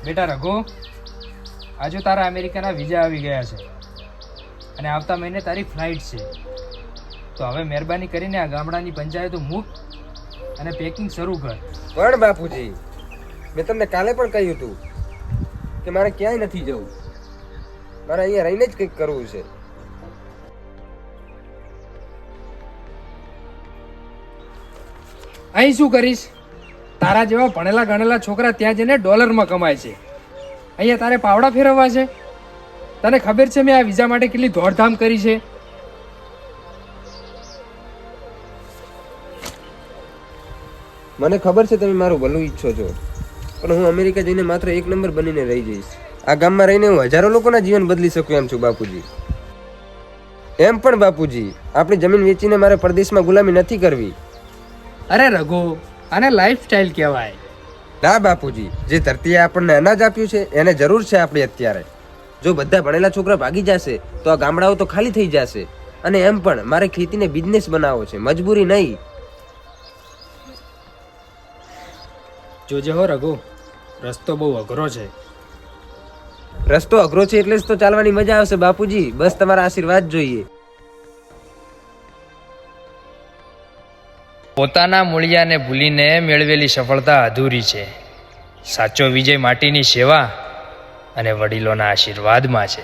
બેટા રઘુ, આજુ તારા અમેરિકાના વિઝા આવી ગયા છે અને આવતા મહિને તારી ફ્લાઇટ છે. તો હવે મહેરબાની કરીને આ ગામડાની પંચાયતો મૂક અને પેકિંગ શરૂ કર. પણ બાપુજી, મેં તમને કાલે પણ કહ્યું હતું કે મારે ક્યાંય નથી જવું, મારે અહીંયા રહીને જ કંઈક કરવું છે. અહીં શું કરીશ? તારા જેવા ભણેલા ગણેલા છોકરા ત્યાં જઈને ડોલરમાં કમાય છે. અહીંયા તારે પાવડા ફેરવવા છે? તને ખબર છે મેં આ વિઝા માટે કેટલી દોડધામ કરી છે? મને ખબર છે તમે મારું ભલું ઈચ્છો છો, પણ હું અમેરિકા જઈને માત્ર એક નંબર બનીને રહી જઈશ. આ ગામમાં રહીને હું હજારો લોકોના જીવન બદલી શકું એમ છું બાપુજી. એમ પણ બાપુજી, આપણી જમીન વેચીને મારે પરદેશમાં ગુલામી નથી કરવી. અરે રઘુ, આને લાઈફસ્ટાઈલ કહેવાય. ના બાપુજી, જે ધરતીએ આપણને અનાજ આપ્યું છે એને જરૂર છે આપણી અત્યારે. જો બધા ભણેલા છોકરા ભાગી જશે તો આ ગામડાઓ તો ખાલી થઈ જશે. અને એમ પણ મારે ખેતીને બિઝનેસ બનાવવો છે, મજબૂરી નહીં. જોજે હો રઘુ, રસ્તો બહુ અઘરો છે. રસ્તો અઘરો છે એટલે જ તો ચાલવાની મજા આવશે બાપુજી. બસ તમારા આશીર્વાદ જોઈએ. પોતાના મૂળિયાને ભૂલીને મેળવેલી સફળતા અધૂરી છે. સાચો વિજય માટીની સેવા અને વડીલોના આશીર્વાદમાં છે.